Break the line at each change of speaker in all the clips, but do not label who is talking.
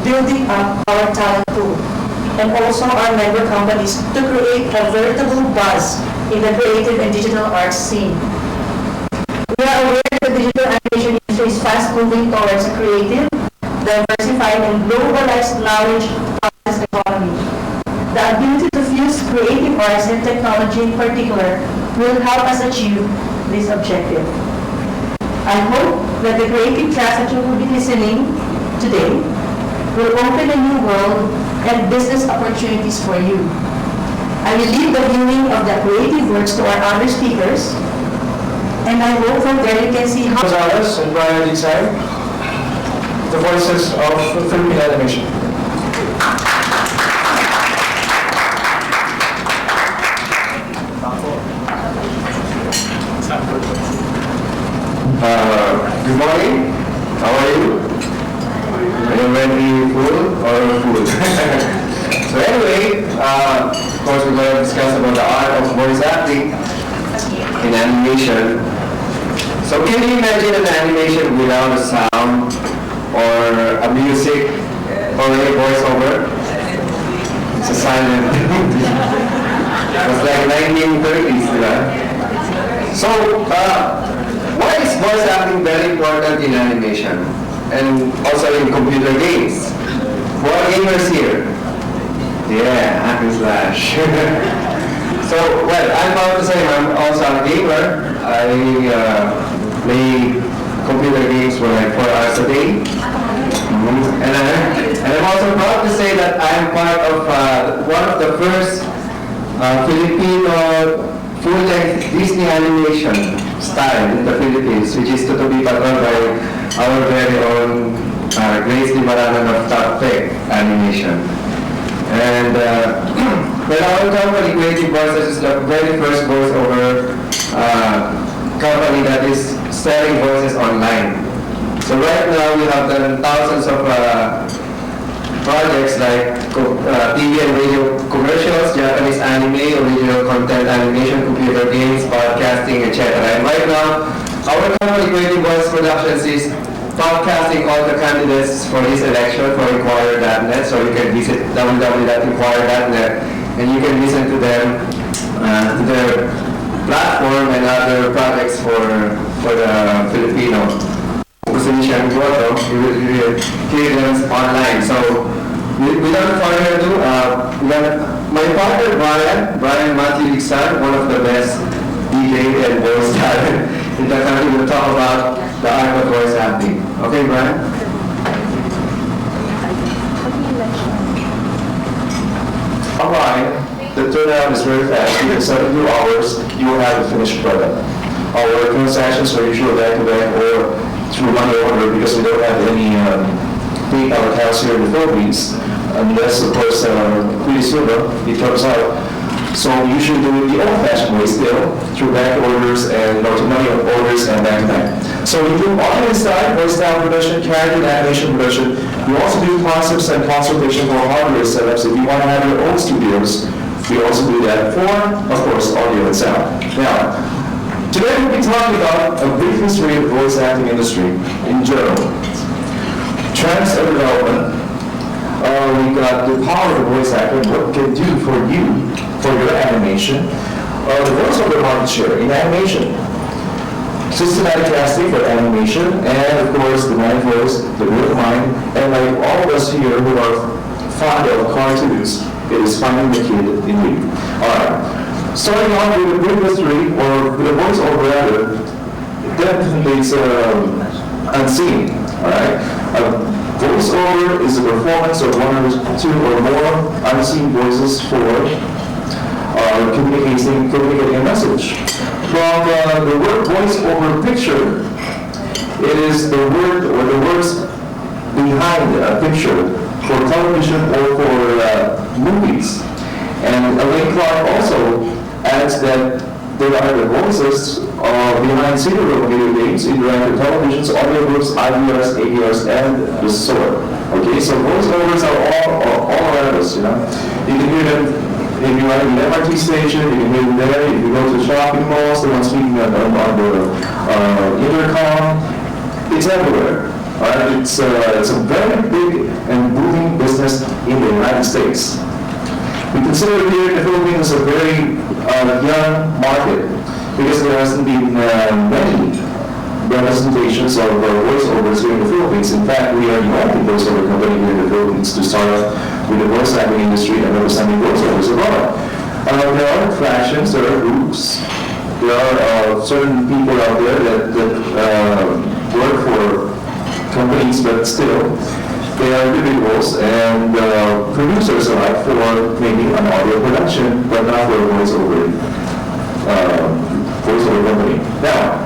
building up our talent pool and also our member companies to create a veritable buzz in the creative and digital arts scene. We are aware that the digital animation industry is fast moving towards a creative, diversified, and globalized knowledge process economy. The ability to fuse creative arts and technology in particular will help us achieve this objective. I hope that the creative class that you will be listening today will open a new world and business opportunities for you. I will leave the viewing of the creative works to our other speakers, and I hope from there you can see how
Gonzalez and Brian Desai, the voices of Philippine animation.
Good morning. How are you? Are you ready, full or food? So anyway, of course we're going to discuss about the art of voice acting in animation. So can you imagine an animation without a sound or a music or a voiceover? It's a silent. It was like 1930s, right? So why is voice acting very important in animation and also in computer games? Who are gamers here? Yeah, hack and slash. So, well, I'm proud to say I'm also a gamer. I play computer games for like 4 hours a day. And I'm also proud to say that I'm part of one of the first Filipino full-length Disney animation style in the Philippines, which is to be patrolled by our very own Grace Limaranan of Top Tech Animation. And well, our company, Creative Voices, is the very first voiceover company that is selling voices online. So right now we have done thousands of projects like TV and radio commercials, Japanese anime, original content animation, computer games, podcasting, etc. And right now, our company, Creative Voice Productions, is podcasting all the candidates for this election for Inquirer.net. So you can visit www.inquirer.net and you can listen to them, to their platform and other projects for the Filipino. Position you will hear them online. So without further ado, my partner Brian Matthew Dixon, one of the best DJ and voice talent in the country, will talk about the art of voice acting. Okay, Brian?
Online, the turnaround is very fast. Within 72 hours, you will have a finished product. Our transactions are usually back-to-back or through money order because we don't have any PayPal accounts here in the Philippines, unless, of course, pretty soon it comes out. So we usually do it the old-fashioned way still, through back orders and through money orders and back-to-back. So we do online style, voice style production, character and animation production. We also do concepts and consultation for hardware setups. If you want to have your own studios, we also do that for, of course, audio and sound. Now, today we'll be talking about a brief history of the voice acting industry in general. Trends of development. We got the power of voice acting, what it can do for you, for your animation. The voiceover market share in animation. Systematic casting for animation, and of course the mind voice, the real mind, and like all of us here who are fond of cartoons, it is finding the kid in you. Alright. Starting off with a brief history, or with a voiceover rather, definitely it's unseen. Alright? Voiceover is a performance of one or two or more unseen voices for communicating a message. From the word voiceover picture, it is the word or the words behind a picture for television or for movies. And Elaine Clark also adds that there are the voices behind CD-ROM video games, interactive televisions, audiobooks, IVRs, AVRs, and the sort. Okay, so voiceovers are all around us, you know. You can hear them if you are in the MRT station, you can hear them there. If you go to shopping malls, the one speaking on the intercom, it's everywhere. It's a very big and booming business in the United States. We consider here in the Philippines a very young market because there hasn't been many representations of voiceovers here in the Philippines. In fact, we are the only voiceover company here in the Philippines to start off with the voice acting industry and representing voiceovers abroad. There are fractions, there are groups, there are certain people out there that work for companies, but still, they are individuals and producers alike for maybe an audio production, but not for a voiceover company. Now,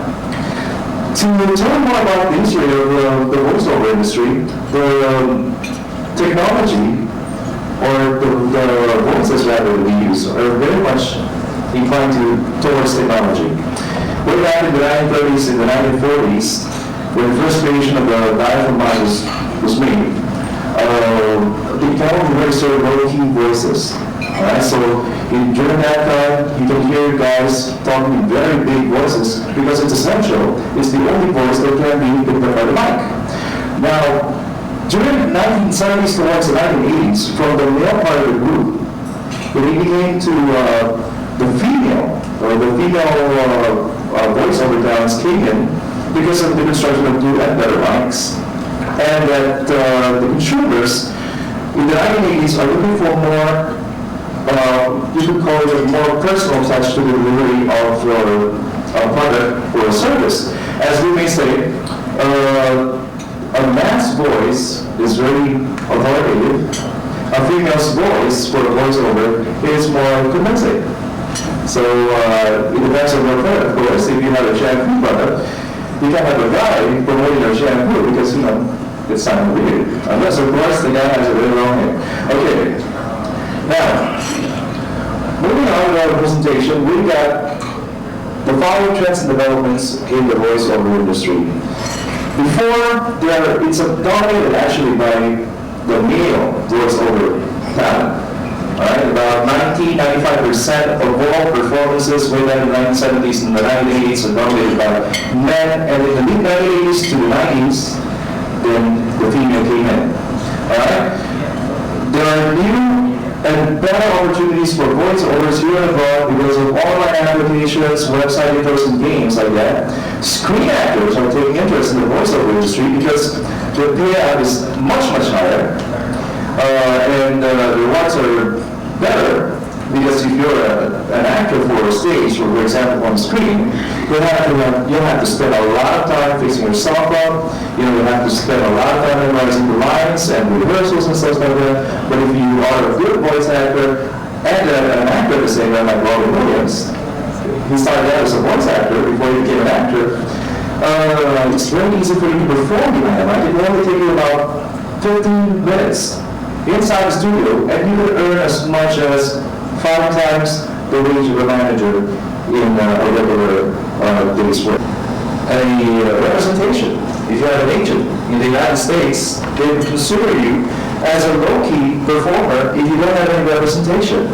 to tell more about the history of the voiceover industry, the technology or the voices rather that we use are very much inclined towards technology. Way back in the 1930s and the 1940s, when the first creation of the diaphragm was made, they found very sort of low-key voices. Alright, so during that time, you can hear guys talking in very big voices because it's essential. It's the only voice that can be picked up by the mic. Now, during the 1970s towards the 1980s, from the male part of the group, they became to the female voiceover talents came in because of the construction of new and better mics, and that the consumers in the 1980s are looking for more, you could call it a more personal touch to the delivery of a product or a service. As we may say, a man's voice is very authoritative. A female's voice for a voiceover is more convincing. So it depends on your product. Of course, if you have a shampoo product, you can't have a guy promoting your shampoo because, it's kind of weird. Unless, of course, the guy has a very long hair. Okay. Now, moving on to our presentation, we got the following trends and developments in the voiceover industry. Before, it's dominated actually by the male voiceover talent. Alright, about 95% of all performances way back in the 1970s and the 1980s are dominated by men, and in the mid-1980s to the 90s, then the female came in. Alright? There are new and better opportunities for voiceovers here and abroad because of online applications, website intros, and games like that. Screen actors are taking interest in the voiceover industry because the payout is much, much higher. And the rewards are better because if you're an actor for a stage, or for example on screen, you'll have to spend a lot of time fixing yourself up. You'll have to spend a lot of time memorizing the lines and rehearsals and stuff like that. But if you are a good voice actor and an actor at the same time, like Robin Williams, he started out as a voice actor before he became an actor. It's very easy for you to perform behind a mic. It will only take you about 15 minutes inside the studio, and you could earn as much as 5 times the wage of a manager in a regular day's work. A representation. If you have an agent in the United States, they would consider you as a low-key performer if you don't have any representation.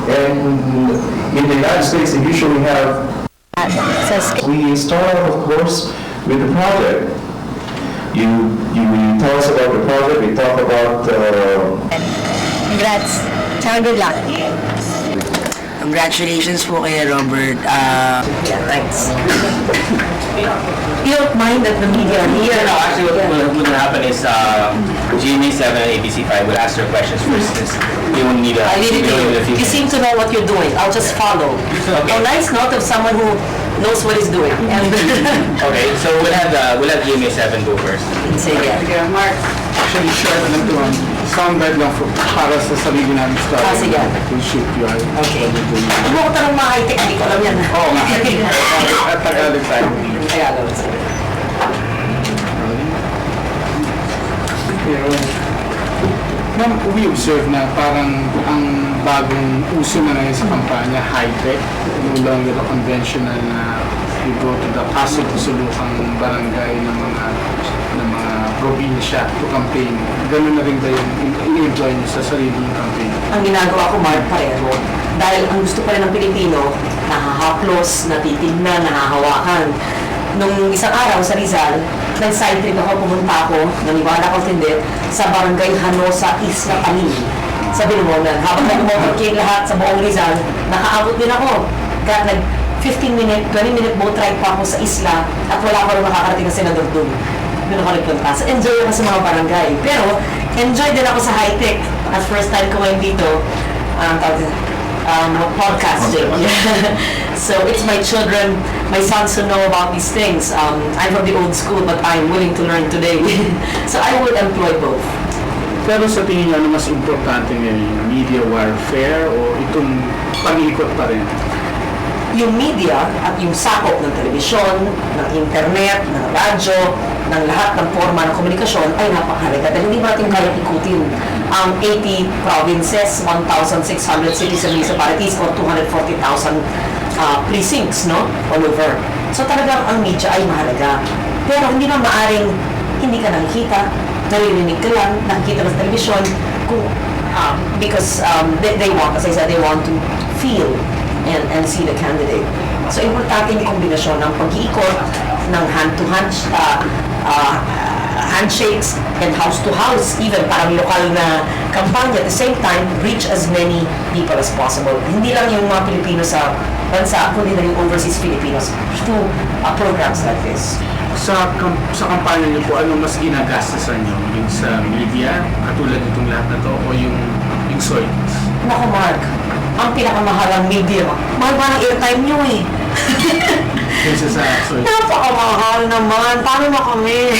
And in the United States, they usually have. We start off, of course, with the project. You tell us about the project, we talk about...
Congrats. Tsaka good luck.
Congratulations po kay Robert.
Thanks. You don't mind that the media are here?
No, actually what will happen is GMA7 and ABC5 will ask their questions first since they won't need a...
I really do. You seem to know what you're doing. I'll just follow.
Okay.
A nice note of someone who knows what he's doing.
Okay, so we'll have GMA7 go first.
Sige.
Mark, actually share ko lang ito. Soundbite lang para sa sarili namin story.
Sige.
We'll shoot you.
Okay. Huwag mo ko tanong mga high-tech, hindi ko alam yan.
Oo nga. At Tagalog tayo.
Tagalog.
Pero, ma'am, we observe na parang ang bagong uso na ngayon sa kampanya, high-tech, no longer the conventional na you go to the kasulukang barangay ng mga probinsya to campaign. Ganun na rin ba yung i-enjoy nyo sa sarili yung campaign?
Ang ginagawa ko, Mark, pareho. Dahil ang gusto pa rin ng Pilipino, nahahaplos, natitignan, nahahawakan. nung isang araw sa Rizal, nag-side trip ako, pumunta ako, naniwala ko hindi, sa barangay Hanosa, Isla Talim, sa Bilmonan. Habang nag-motorcade lahat sa buong Rizal, nakaabot din ako. Kaya nag 15-minute, 20-minute boat ride pa ako sa isla at wala ko rin makakarating na senador doon. Doon ako nagpunta. So enjoy ako sa mga barangay. Pero enjoy din ako sa high-tech. At first time ko ngayon dito, podcasting. So it's my children, my sons who know about these things. I'm from the old school but I'm willing to learn today. So I will employ both.
Pero sa tingin niyo, ano mas importante ngayon? Media warfare o itong pag-ikot pa rin?
Yung media at yung sakop ng telebisyon, ng internet, ng radyo, ng lahat ng forma ng komunikasyon ay napakahalaga dahil hindi natin kaya ikutin ang 80 provinces, 1,600 cities and municipalities or 240,000 precincts, no? All over. So talagang ang media ay mahalaga. Pero hindi na maaring hindi ka nakikita, naririnig ka lang, nakikita ka sa telebisyon kung, because they want, as I said, they want to feel and see the candidate. So, importante yung kombinasyon ng pag-iikot, ng hand-to-hand handshakes, and house-to-house, even parang lokal na kampanya. At the same time, reach as many people as possible. Hindi lang yung mga Pilipino sa bansa, kundi na yung overseas Filipinos through programs like this.
Sa kampanya niyo po, ano mas ginagastasan niyo? Yung sa media, katulad itong lahat na to, o yung soils?
Naku, Mark, ang pinakamahalang media, mahal ba ng airtime nyo eh?
Kaysa sa soils?
Napakamahal naman. Paano na kami?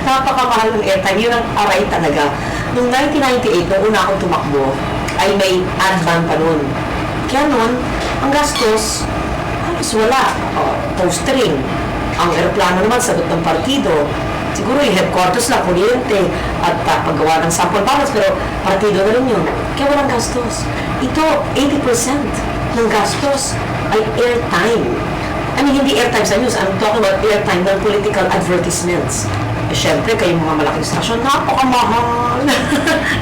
Napakamahal ng airtime. Yun ang aray talaga. Noong 1998, nung una akong tumakbo, ay may ad ban pa nun. Kaya nun, ang gastos, halos wala. Postering. Ang aeroplano naman, sagot ng partido. Siguro yung headquarters lang, kuryente, at paggawa ng sample ballots, pero partido na rin yun. Kaya walang gastos. Ito, 80% ng gastos ay airtime. I mean, hindi airtime sa news. I'm talking about airtime ng political advertisements. Eh, syempre, kayong mga malaking stasyon, napakamahal.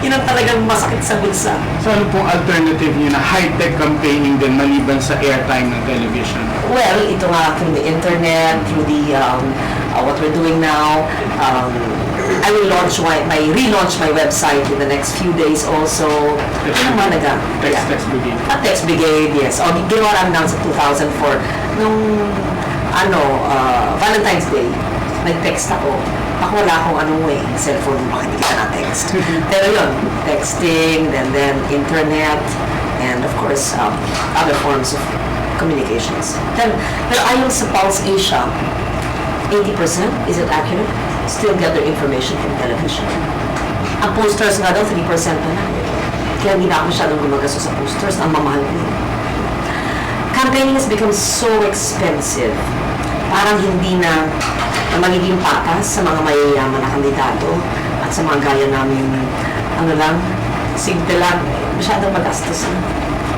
Yun ang talagang masakit sa bulsa.
So ano pong alternative niyo na high-tech campaigning din maliban sa airtime ng television?
Well, ito nga through the internet, through the what we're doing now. I will relaunch my website in the next few days also. Ano naman naga?
Text Brigade.
Text Brigade, yes. O, ginawa namin lang sa 2004. Nung, Valentine's Day, nag-text ako. Ako wala akong cellphone, baka hindi kita na-text. Pero yun, texting, then internet, and of course, other forms of communications. Pero ayon sa Pulse Asia, 80%, is it accurate? Still get their information from television. Ang posters nga daw, 3% na lang. Kaya hindi na ako masyadong gumagasto sa posters, ang mamahal ko yun. Campaigning has become so expensive. Parang hindi na magiging patas sa mga mayayaman na kandidato at sa mga gaya namin, simple lang, masyadong magastos na.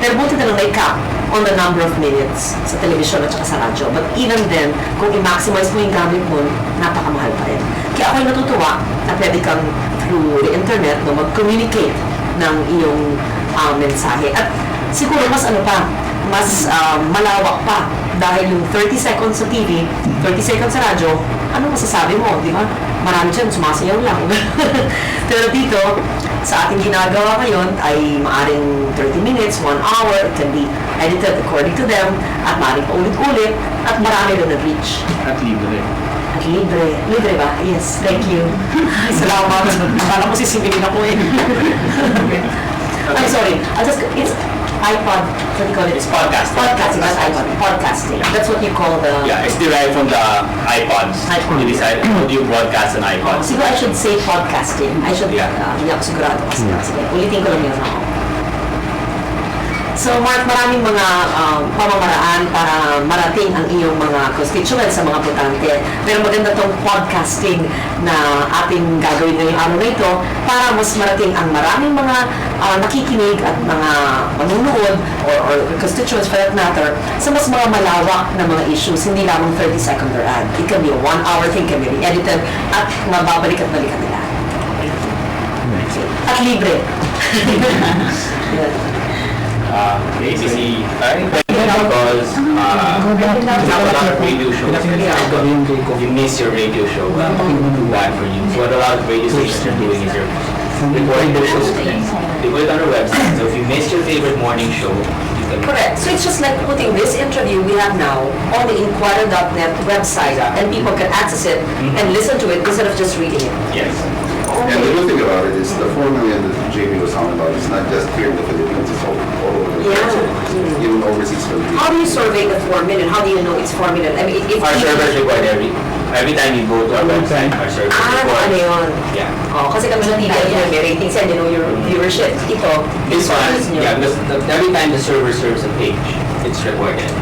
Pero buti na lang na-cap on the number of minutes sa television at saka sa radyo. But even then, kung i-maximize mo yung gamit mo, napakamahal pa rin. Kaya ako'y natutuwa na pwede kang through the internet mag-communicate ng iyong mensahe. At siguro mas mas malawak pa dahil yung 30 seconds sa TV, 30 seconds sa radyo, ano masasabi mo, di ba? Marami dyan, sumasayaw lang. Pero dito, sa ating ginagawa ngayon ay maaring 30 minutes, 1 hour, it can be edited according to them, at maaring paulit-ulit, at marami rin na-reach.
At libre.
At libre. Libre ba? Yes, thank you. Salamat. Akala ko sisingilin ako eh. I'm sorry. It's iPod, what do you call it?
It's podcasting.
Podcasting, not iPod. Podcasting. That's what you call the...
Yeah, it's derived from the iPods.
iPod.
You decide how do you broadcast an iPod.
Siguro I should say podcasting. I should,
Yeah.
hindi ako sigurado kasi. Sige, ulitin ko lang yun ako. So, Mark, maraming mga pamamaraan para marating ang iyong mga constituents sa mga botante. Pero maganda tong podcasting na ating gagawin ngayong araw na ito para mas marating ang maraming mga nakikinig at mga manunood or constituents for that matter sa mas mga malawak na mga issues, hindi lamang 30-second or ad. It can be a 1-hour thing, can be re-edited at mababalik at balikan nila. At libre.
ACC, because not a lot of radio shows. If you miss your radio show, too bad for you. So what a lot of radio stations are doing is they're recording their shows for them. They put it on their website. So if you missed your favorite morning show, you can.
Correct. So it's just like putting this interview we have now on the Inquirer.net website, and people can access it and listen to it instead of just reading it.
Yes.
And the good thing about it is the 4 million that JP was talking about is not just here in the Philippines, it's all over the
Yeah.
even overseas Philippines.
How do you survey the 4 million? How do you know it's 4 million? I mean, if
Our servers record every time you go to our website, our servers
ano
record.
yun?
Yeah.
Oh, kasi kami sa TVI, may ratings yan, you know your viewership. Ito,
This one,
is new.
yeah, because every time the server serves a page, it's recorded.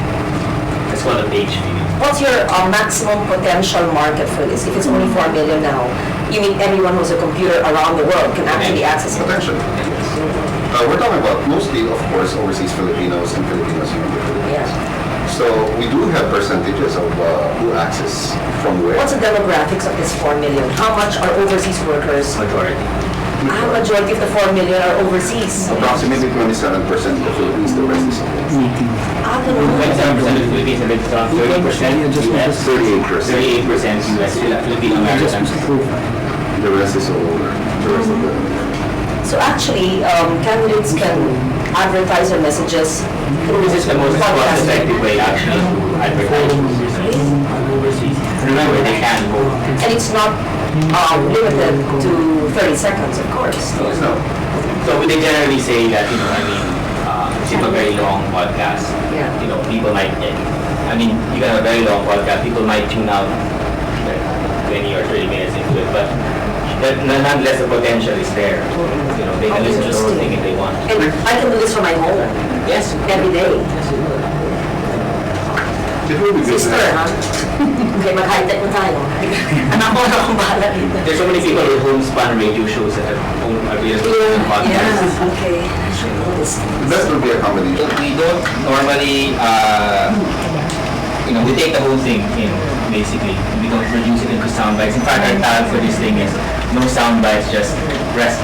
It's called a page view.
What's your maximum potential market for this? If it's only 4 million now, you mean anyone who's a computer around the world can actually access it?
Potential. We're talking about mostly, of course, overseas Filipinos and Filipinos here in the Philippines.
Yeah.
So we do have percentages of who access from where.
What's the demographics of this 4 million? How much are overseas workers?
Majority.
Majority of the 4 million are overseas.
Approximately 27% of the Philippines, the rest is
Ganun.
27% of the Philippines and it's around 30% US,
38%.
38% US, Filipino Americans.
The rest is all over. The rest of the
So actually, candidates can advertise their messages through
This is the most cost-effective way actually to advertise overseas. Remember, they can vote.
and it's not limited to 30 seconds, of course.
No.
So they generally say that, if you have a very long podcast,
Yeah.
People might get, you can have a very long podcast, people might tune out like 20 or 30 minutes into it, but nonetheless the potential is there. They can listen to the whole thing if they want.
And I can do this from my home
Yes.
every day.
It will be good.
Sister, ha? Okay, mag-high-tech na tayo. Anak ko na akong bahala dito.
There's so many people with homespun radio shows that have available podcasts.
Yeah, okay.
The best would be a combination.
We don't normally, we take the whole thing, basically. We don't reduce it into sound bites. In fact, our tag for this thing is no sound bites, just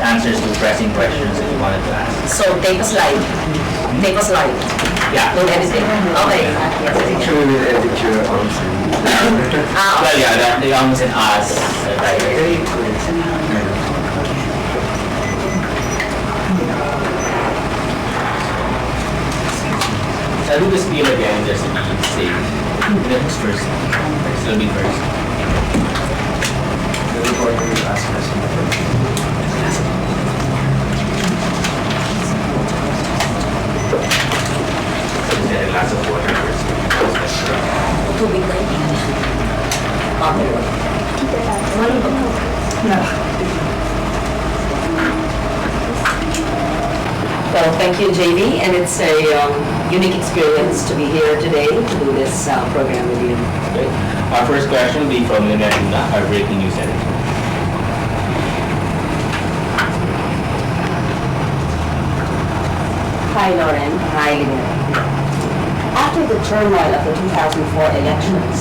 answers to pressing questions that you wanted to ask.
So, take us live. Take us live.
Yeah.
No editing. Okay.
Actually, we'll edit your answer.
Well, yeah, the ums and ahs. I'll do the spiel again just to be safe. Who's first? Still be first.
The recorder will ask us.
Get a glass of water first.
Tubig na yun. Okay. Ano ba? Well, thank you, JV, and it's a unique experience to be here today to do this program with you.
Okay. Our first question will be from Lynette Luna, our breaking news editor.
Hi, Lauren.
Hi, Lynette.
After the turmoil of the 2004 elections,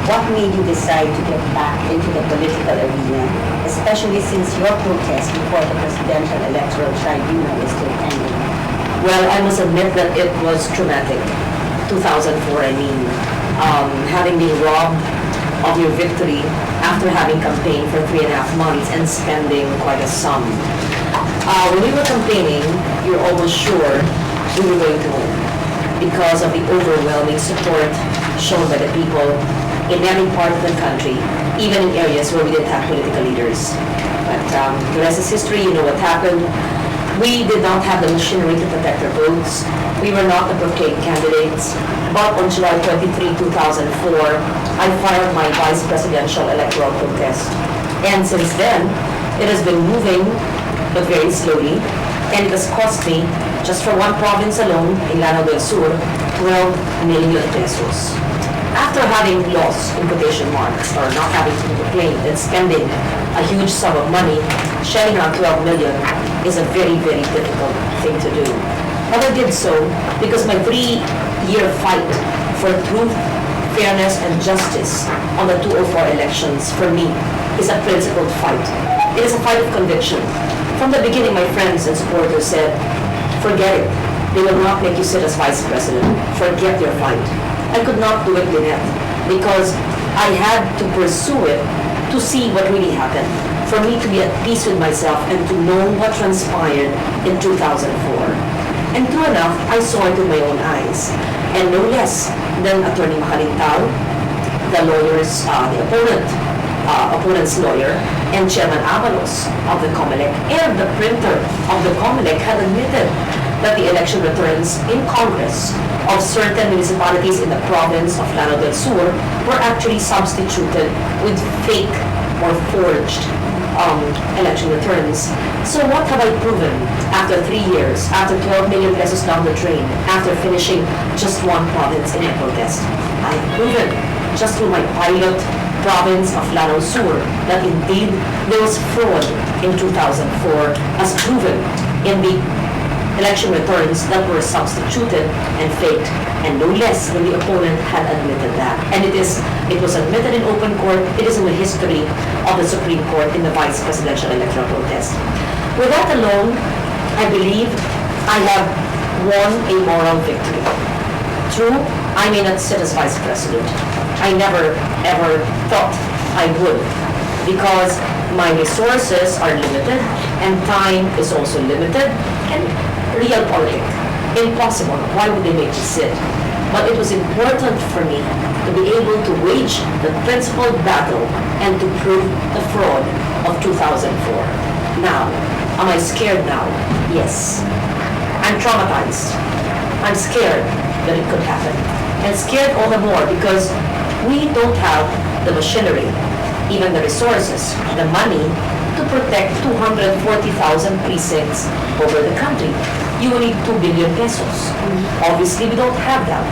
what made you decide to get back into the political arena, especially since your protest before the Presidential Electoral Tribunal is still pending?
Well, I must admit that it was traumatic. 2004, I mean, having been robbed of your victory after having campaigned for 3.5 months and spending quite a sum. When we were campaigning, you were almost sure we were going to win because of the overwhelming support shown by the people in every part of the country, even in areas where we didn't have political leaders. But the rest is history. You know what happened. We did not have the machinery to protect our votes. We were not the proclaimed candidates. But on July 23, 2004, I filed my vice presidential electoral protest. And since then, it has been moving, but very slowly. And it has cost me, just for one province alone, in Lanao del Sur, 12 million pesos. After having lost, in quotation marks, or not having to be proclaimed and spending a huge sum of money, shelling out 12 million is a very, very difficult thing to do. But I did so because my 3-year fight for truth, fairness, and justice on the 2004 elections, for me, is a principled fight. It is a fight of conviction. From the beginning, my friends and supporters said, forget it. They will not make you sit as vice president. Forget your fight. I could not do it, Lynette, because I had to pursue it to see what really happened, for me to be at peace with myself and to know what transpired in 2004. And true enough, I saw it with my own eyes. And no less than Attorney Macalintal, the lawyers, the opponent's lawyer, and Chairman Avalos of the COMELEC, and the printer of the COMELEC had admitted that the election returns in Congress of certain municipalities in the province of Lanao del Sur were actually substituted with fake or forged election returns. So what have I proven after 3 years, after 12 million pesos down the drain, after finishing just one province in a protest? I have proven just through my pilot province of Lanao Sur that indeed there was fraud in 2004 as proven in the election returns that were substituted and faked, and no less than the opponent had admitted that. And it was admitted in open court. It is in the history of the Supreme Court in the vice presidential electoral protest. With that alone, I believe I have won a moral victory. True, I may not sit as vice president. I never ever thought I would, because my resources are limited and time is also limited, and real politics, impossible. Why would they make me sit? But it was important for me to be able to wage the principled battle and to prove the fraud of 2004. Now, am I scared now? Yes. I'm traumatized. I'm scared that it could happen. And scared all the more because we don't have the machinery, even the resources, the money to protect 240,000 precincts over the country. You will need 2 billion pesos. Obviously, we don't have that.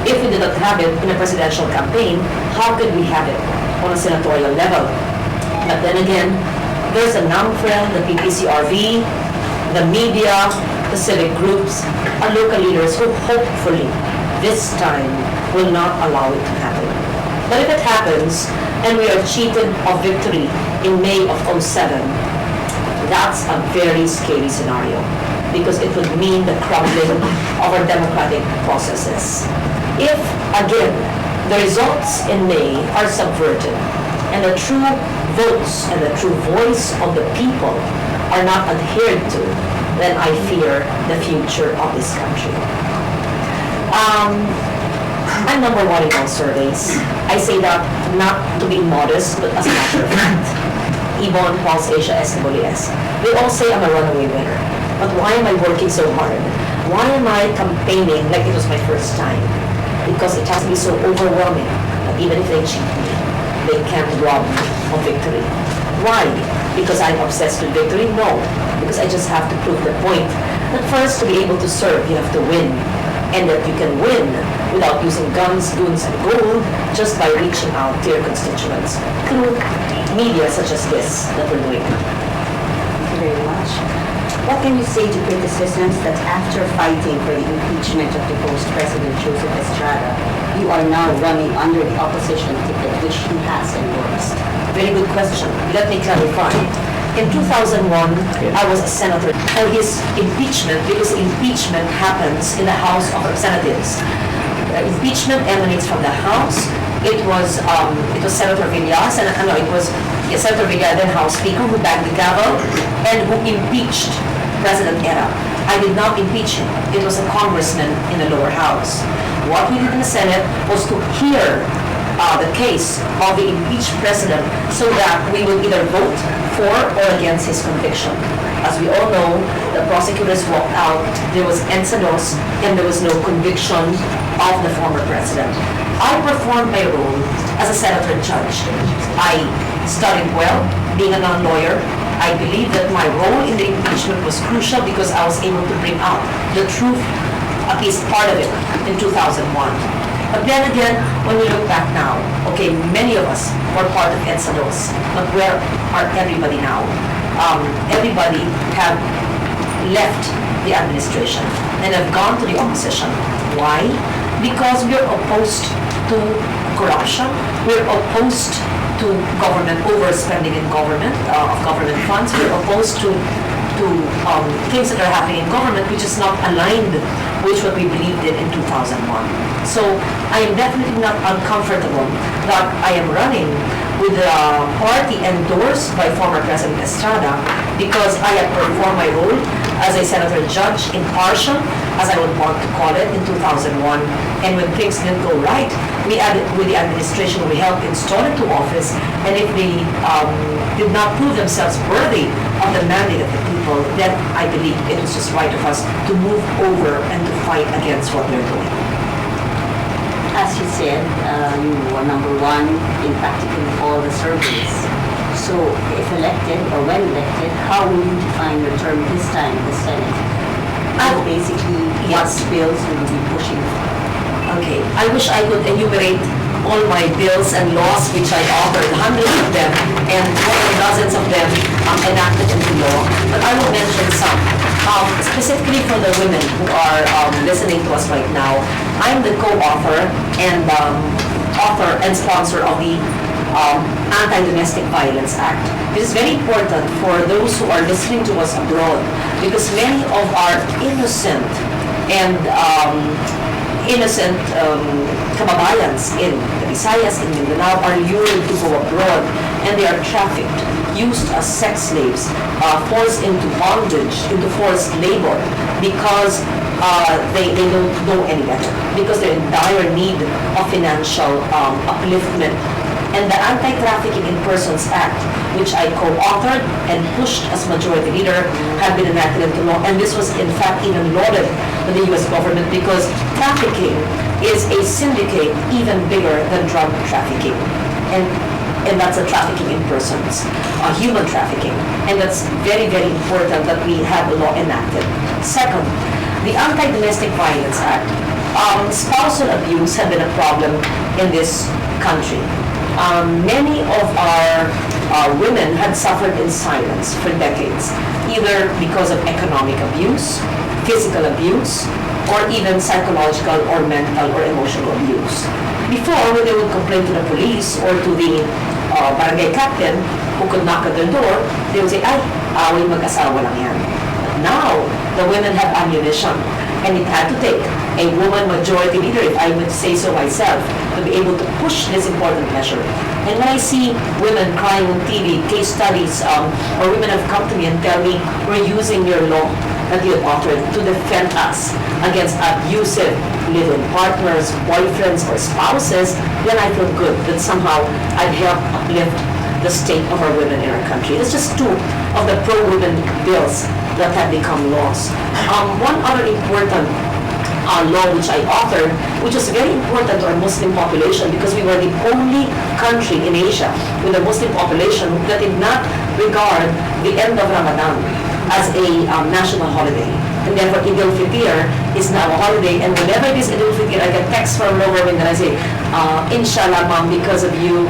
If we did not have it in a presidential campaign, how could we have it on a senatorial level? But then again, there's a NAMFREL, the PPCRV, the media, the civic groups, our local leaders who hopefully this time will not allow it to happen. But if it happens, and we are cheated of victory in May of 2007, that's a very scary scenario because it would mean the crumbling of our democratic processes. If, again, the results in May are subverted and the true votes and the true voice of the people are not adhered to, then I fear the future of this country. I'm number one in all surveys. I say that not to be modest, but as a matter of fact. Ibon, Pulse Asia, SWS. They all say I'm a runaway winner. But why am I working so hard? Why am I campaigning like it was my first time? Because it has to be so overwhelming that even if they cheat me, they can't rob me of victory. Why? Because I'm obsessed with victory? No. Because I just have to prove the point that first, to be able to serve, you have to win. And that you can win without using guns, goons, and gold just by reaching out to your constituents through media such as this that we're doing.
Thank you very much. What can you say to criticisms that after fighting for the impeachment of the post President Joseph Estrada, you are now running under the opposition ticket which he has endorsed?
Very good question. Let me clarify. In 2001, I was a senator. And his impeachment, because impeachment happens in the House of Representatives. Impeachment emanates from the House. It was Senator Villar, Senator Villar, then House Speaker, who banged the gavel and who impeached President Era. I did not impeach him. It was a congressman in the lower house. What we did in the Senate was to hear the case of the impeached president so that we would either vote for or against his conviction. As we all know, the prosecutors walked out, there was ensanos, and there was no conviction of the former president. I performed my role as a senator judge. I studied well, being a non-lawyer. I believe that my role in the impeachment was crucial because I was able to bring out the truth, at least part of it, in 2001. But then again, when we look back now, okay, many of us were part of EDSA-DOS, but where are everybody now? Everybody have left the administration and have gone to the opposition. Why? Because we're opposed to corruption, we're opposed to government overspending in government, of government funds, we're opposed to to things that are happening in government which is not aligned with what we believed in 2001. So I am definitely not uncomfortable that I am running with a party endorsed by former President Estrada because I have performed my role as a senator judge, impartial, as I would want to call it, in 2001. And when things didn't go right, we added with the administration, we helped install it to office, and if they did not prove themselves worthy of the mandate of the people, then I believe it is just right of us to move over and to fight against what they're doing.
As you said, you were number one in practically all the surveys. So if elected or when elected, how will you define your term this time in the Senate? And basically, what
Yes.
bills will you be pushing for?
Okay, I wish I could enumerate all my bills and laws which I authored, hundreds of them, and more than dozens of them enacted into law. But I will mention some. Specifically for the women who are listening to us right now, I'm the co-author and author and sponsor of the Anti-Domestic Violence Act. This is very important for those who are listening to us abroad because many of our innocent and kababayans in the Visayas, in Mindanao, are lured to go abroad and they are trafficked, used as sex slaves, forced into bondage, into forced labor because they don't know any better, because they're in dire need of financial upliftment. And the Anti-Trafficking in Persons Act, which I co-authored and pushed as majority leader, had been enacted into law. And this was in fact even lauded by the U.S. government because trafficking is a syndicate even bigger than drug trafficking. And that's a trafficking in persons, human trafficking. And that's very, very important that we have a law enacted. Second, the Anti-Domestic Violence Act. Spousal abuse had been a problem in this country. Many of our women had suffered in silence for decades, either because of economic abuse, physical abuse, or even psychological or mental or emotional abuse. Before, when they would complain to the police or to the barangay captain who could knock at their door, they would say, ay, away mag-asawa lang yan. Now, the women have ammunition, and it had to take a woman majority leader, if I would say so myself, to be able to push this important measure. And when I see women crying on TV, case studies, or women have come to me and tell me, we're using your law that you have authored to defend us against abusive live-in partners, boyfriends, or spouses, then I feel good that somehow I've helped uplift the state of our women in our country. It's just two of the pro-women bills that have become laws. One other important law which I authored, which is very important to our Muslim population because we were the only country in Asia with a Muslim population that did not regard the end of Ramadan as a national holiday. And therefore, Eid al-Fitr is now a holiday. And whenever it is Eid al-Fitr, I get texts from Lower Mindanao and I say, Inshallah, Mom, because of you,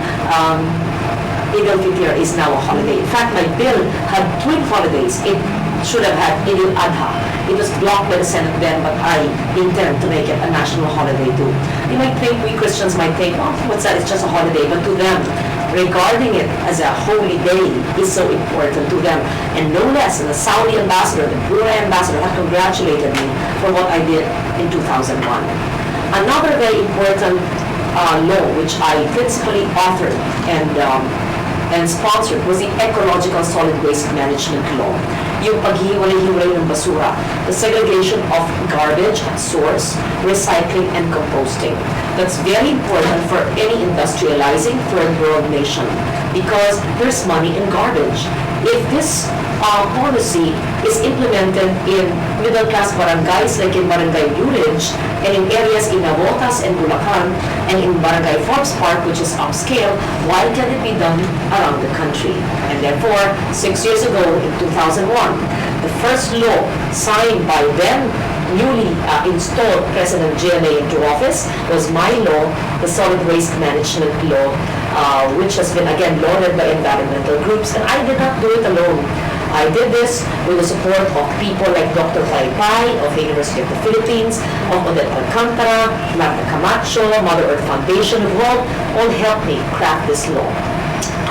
Eid al-Fitr is now a holiday. In fact, my bill had twin holidays. It should have had Eid al-Adha. It was blocked by the Senate then, but I intend to make it a national holiday too. You might think, we Christians might think, oh, what's that? It's just a holiday. But to them, regarding it as a holy day is so important to them. And no less, the Saudi ambassador, the Brunei ambassador, have congratulated me for what I did in 2001. Another very important law, which I principally authored and sponsored, was the Ecological Solid Waste Management Law. Yung paghiwalay-hiwalay ng basura, the segregation of garbage at source, recycling, and composting. That's very important for any industrializing third world nation because there's money in garbage. If this policy is implemented in middle-class barangays like in Barangay Blue Ridge and in areas in Navotas and Bulacan and in Barangay Forbes Park, which is upscale, why can it be done around the country? And therefore, 6 years ago in 2001, the first law signed by then newly installed President GMA into office was my law, the Solid Waste Management Law, which has been again lauded by environmental groups. And I did not do it alone. I did this with the support of people like Dr. Pai Pai of the University of the Philippines, of Odette Alcantara, Marta Camacho, Mother Earth Foundation, who all helped me craft this law.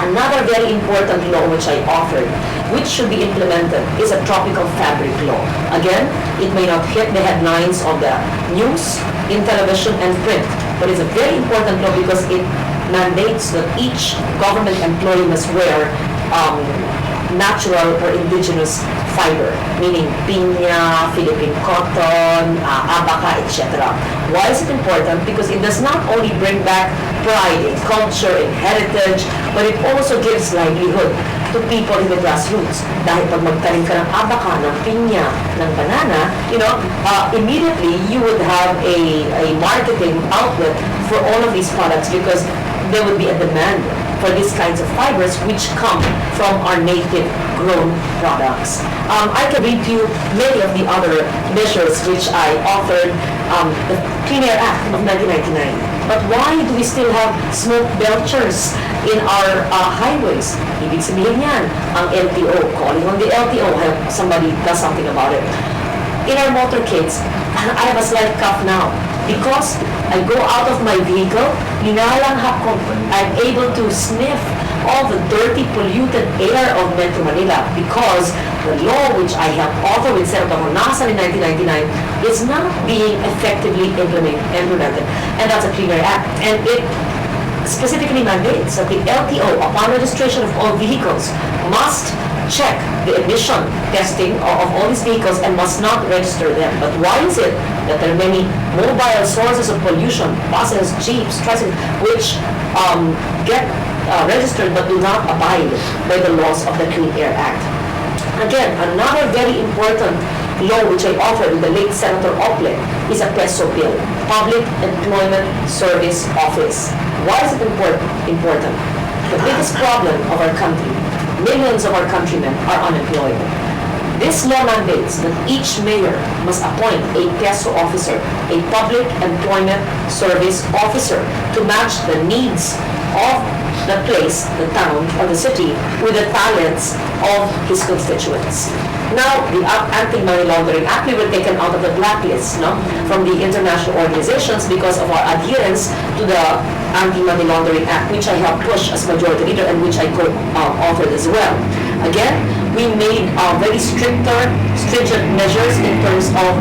Another very important law which I offered, which should be implemented, is a tropical fabric law. Again, it may not hit the headlines of the news, in television and print, but it's a very important law because it mandates that each government employee must wear natural or indigenous fiber, meaning piña, Philippine cotton, abaca, etc. Why is it important? Because it does not only bring back pride in culture, in heritage, but it also gives livelihood to people in the grassroots. Dahil pag magtanim ka ng abaca, ng piña, ng banana, immediately you would have a marketing outlet for all of these products because there would be a demand for these kinds of fibers which come from our native grown products. I can read to you many of the other measures which I offered, the Clean Air Act of 1999. But why do we still have smoke belchers in our highways? Ibig sabihin yan, ang LTO, calling on the LTO, have somebody does something about it. In our motorcades, I have a slight cough now because I go out of my vehicle, linalanghap ko, I'm able to sniff all the dirty, polluted air of Metro Manila because the law which I helped author with Senator Honasan in 1999 is not being effectively implemented. And that's a Clean Air Act. And it specifically mandates that the LTO, upon registration of all vehicles, must check the emission testing of all these vehicles and must not register them. But why is it that there are many mobile sources of pollution, buses, jeeps, tricycles, which get registered but do not abide by the laws of the Clean Air Act? Again, another very important law which I offered with the late Senator Ople is a PESO bill, Public Employment Service Office. Why is it important? The biggest problem of our country, millions of our countrymen are unemployed. This law mandates that each mayor must appoint a PESO officer, a Public Employment Service Officer, to match the needs of the place, the town, or the city with the talents of his constituents. Now, the Anti-Money Laundering Act, we were taken out of the blacklist from the international organizations because of our adherence to the Anti-Money Laundering Act, which I helped push as majority leader and which I co-authored as well. Again, we made very stringent measures in terms of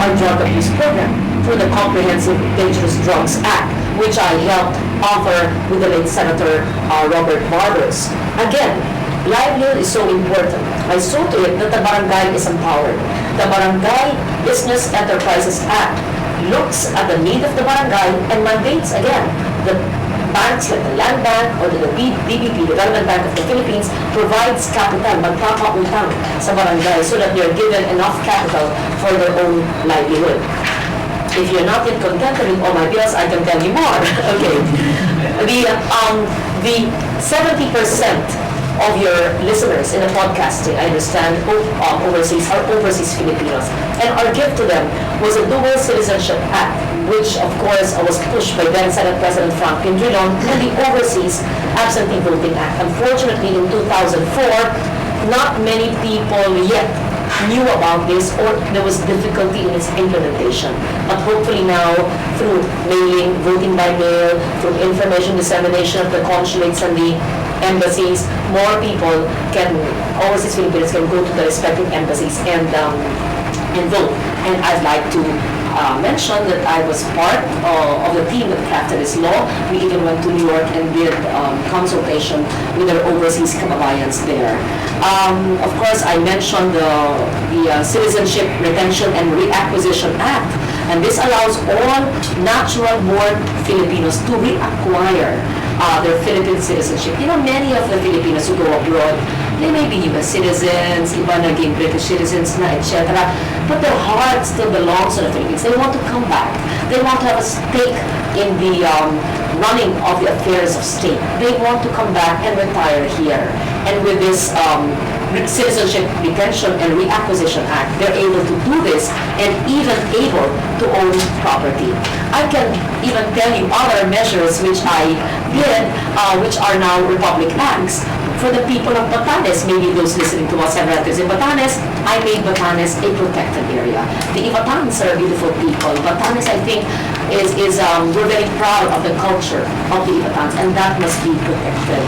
our drug abuse program through the Comprehensive Dangerous Drugs Act, which I helped author with the late Senator Robert Barbers. Again, livelihood is so important. I saw to it that the barangay is empowered. The Barangay Business Enterprises Act looks at the need of the barangay and mandates, again, the banks like the Land Bank or the DBP, Development Bank of the Philippines, provides capital, magpapautang sa barangay so that they're given enough capital for their own livelihood. If you're not yet contented with all my bills, I can tell you more. Okay. The 70% of your listeners in the podcasting, I understand, overseas are overseas Filipinos. And our gift to them was a Dual Citizenship Act, which of course was pushed by then Senate President Franklin Drilon, and the Overseas Absentee Voting Act. Unfortunately, in 2004, not many people yet knew about this, or there was difficulty in its implementation. But hopefully now, through mailing, voting by mail, through information dissemination of the consulates and the embassies, more people overseas Filipinos can go to the respective embassies and vote. And I'd like to mention that I was part of the team that crafted this law. We even went to New York and did consultation with our overseas kababayans there. Of course, I mentioned the Citizenship Retention and Reacquisition Act, and this allows all natural-born Filipinos to reacquire their Philippine citizenship. You know, many of the Filipinos who go abroad, they may be US citizens, iba naging British citizens na, etc. But their heart still belongs to the Philippines. They want to come back. They want to have a stake in the running of the affairs of state. They want to come back and retire here. And with this Citizenship Retention and Reacquisition Act, they're able to do this and even able to own property. I can even tell you other measures which I did, which are now Republic Acts. For the people of Batanes, maybe those listening to us have relatives in Batanes, I made Batanes a protected area. The Ivatans are beautiful people. Batanes, I think, we're very proud of the culture of the Ivatans, and that must be protected.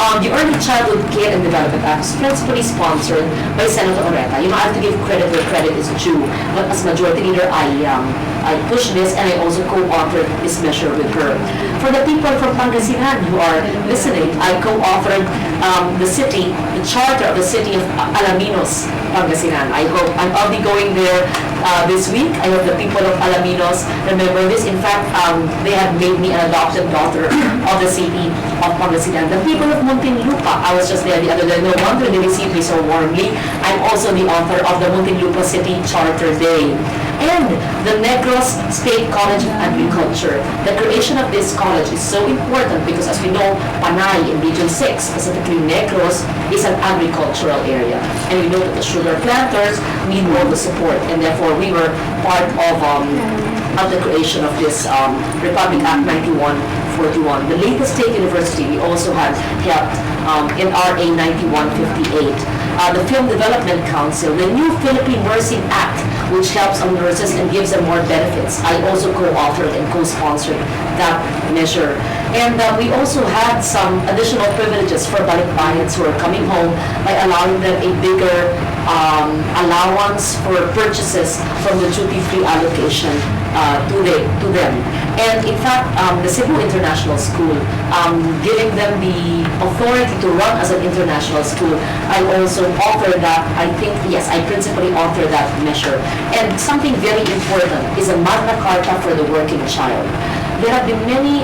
The Early Childhood Care and Development Act is principally sponsored by Senator Oreta. You know, I have to give credit where credit is due. But as Majority Leader, I pushed this and I also co-authored this measure with her. For the people from Pangasinan who are listening, I co-authored the charter of the city of Alaminos, Pangasinan. I'll be going there this week. I hope the people of Alaminos remember this. In fact, they have made me an adopted daughter of the city of Pangasinan. The people of Muntinlupa, I was just there the other day. No wonder they received me so warmly. I'm also the author of the Muntinlupa City Charter Day. And the Negros State College of Agriculture. The creation of this college is so important because, as we know, Panay in Region 6, specifically Negros, is an agricultural area. And we know that the sugar planters need more the support, and therefore we were part of the creation of this Republic Act 9141. The latest state university we also had helped in RA 9158. The Film Development Council, the new Philippine Nursing Act, which helps our nurses and gives them more benefits. I also co-authored and co-sponsored that measure. And we also had some additional privileges for balikbayans who are coming home by allowing them a bigger allowance for purchases from the duty-free allocation to them. And in fact, the Cebu International School, giving them the authority to run as an international school, I also authored that. I principally authored that measure. And something very important is a Magna Carta for the working child. There have been many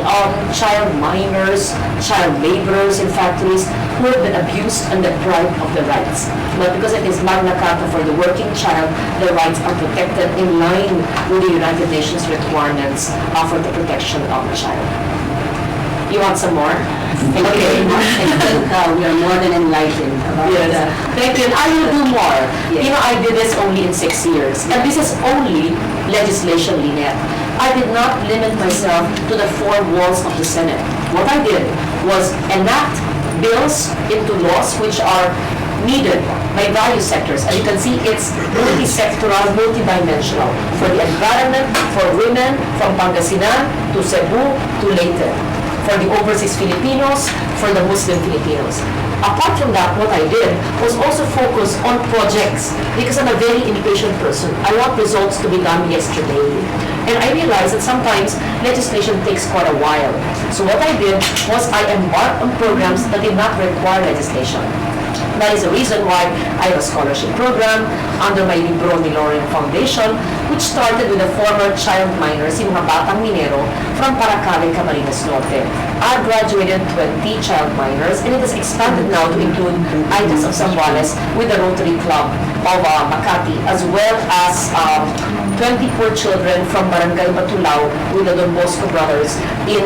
child minors, child laborers in factories who have been abused and deprived of their rights. But because it is Magna Carta for the working child, their rights are protected in line with the United Nations requirements for the protection of the child. You want some more?
Thank you very much. I think we are more than enlightened about
Yes. Thank you. And I will do more.
Yes.
You know, I did this only in 6 years. And this is only legislation, Lynette. I did not limit myself to the 4 walls of the Senate. What I did was enact bills into laws which are needed by various sectors. As you can see, it's multi-sectoral, multi-dimensional. For the environment, for women, from Pangasinan to Cebu to Leyte. For the overseas Filipinos, for the Muslim Filipinos. Apart from that, what I did was also focus on projects because I'm a very impatient person. I want results to be done yesterday. And I realized that sometimes legislation takes quite a while. So what I did was I embarked on programs that did not require legislation. That is the reason why I have a scholarship program under my Libro ni Lauren Foundation, which started with a former child minor, si mga batang minero, from Paracale, Camarines Norte. I graduated 20 child minors, and it has expanded now to include items of Zambales with the Rotary Club of Makati, as well as 20 poor children from Barangay Batulao with the Don Bosco Brothers in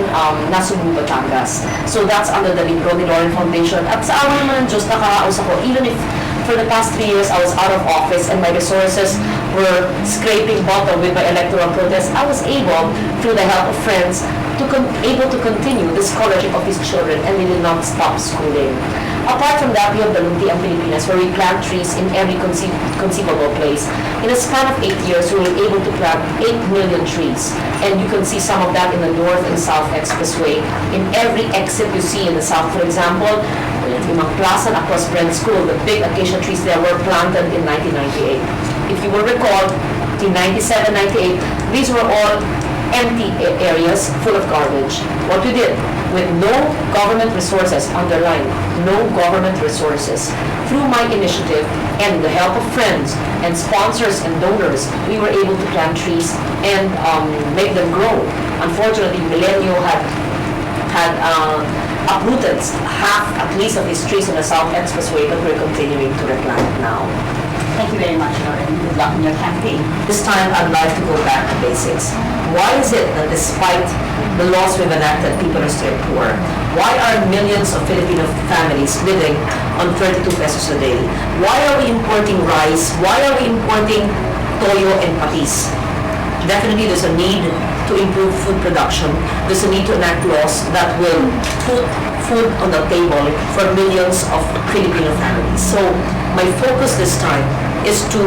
Nasugbu, Batangas. So that's under the Libro ni Lauren Foundation. At sa awa naman ng Diyos, nakaraos ako, even if for the past 3 years I was out of office and my resources were scraping bottom with my electoral protest, I was able, through the help of friends, able to continue the scholarship of these children, and they did not stop schooling. Apart from that, we have the Luntiang Pilipinas, where we plant trees in every conceivable place. In a span of 8 years, we were able to plant 8 million trees. And you can see some of that in the North and South Expressway. In every exit you see in the South, for example, in Plaza across Brent School, the big acacia trees there were planted in 1998. If you will recall, in 97, 98, these were all empty areas full of garbage. What we did, with no government resources, underline, no government resources, through my initiative and the help of friends and sponsors and donors, we were able to plant trees and make them grow. Unfortunately, Milenio had uprooted half at least of these trees in the South Expressway, but we're continuing to replant now.
Thank you very much, Lauren. Good luck in your campaign.
This time, I'd like to go back to basics. Why is it that despite the laws we've enacted, people are still poor? Why are millions of Filipino families living on 32 pesos a day? Why are we importing rice? Why are we importing toyo and patis? Definitely, there's a need to improve food production. There's a need to enact laws that will put food on the table for millions of Filipino families. So my focus this time is to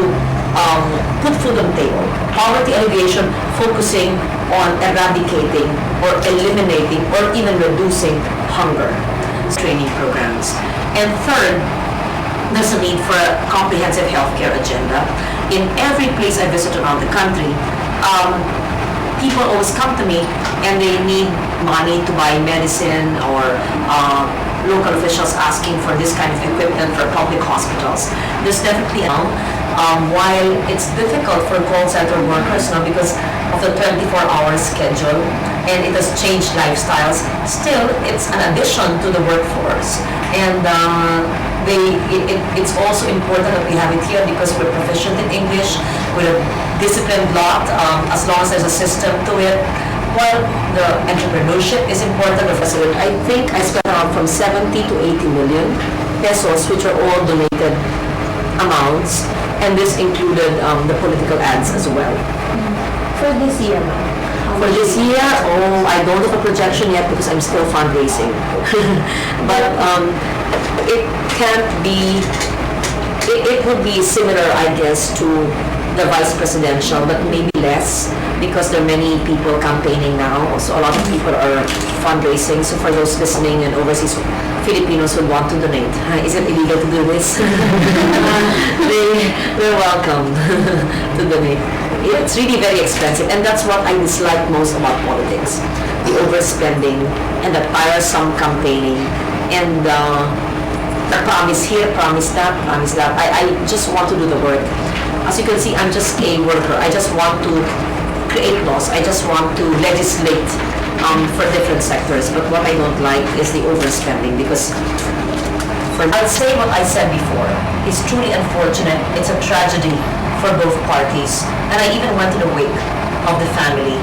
put food on the table. Poverty alleviation focusing on eradicating or eliminating or even reducing hunger. training programs. And third, there's a need for a comprehensive healthcare agenda. In every place I visit around the country, people always come to me and they need money to buy medicine, or local officials asking for this kind of equipment for public hospitals. There's definitely while it's difficult for call center workers now because of the 24-hour schedule and it has changed lifestyles, still it's an addition to the workforce. And it's also important that we have it here because we're proficient in English, we're a disciplined lot, as long as there's a system to it. While the entrepreneurship is important, I think I spent around from 70 to 80 million pesos, which are all donated amounts, and this included the political ads as well.
For this year,
For this year, I don't have a projection yet because I'm still fundraising. But it can't be, it would be similar, I guess, to the vice presidential, but maybe less because there are many people campaigning now. So a lot of people are fundraising. So for those listening and overseas Filipinos would want to donate, is it illegal to do this? They're welcome to donate. It's really very expensive, and that's what I dislike most about politics: the overspending and the tiresome campaigning, and the promise here, promise that, promise that. I just want to do the work. As you can see, I'm just a worker. I just want to create laws. I just want to legislate for different sectors. But what I don't like is the overspending, because I'll say what I said before. It's truly unfortunate. It's a tragedy for both parties. And I even went to the wake of the family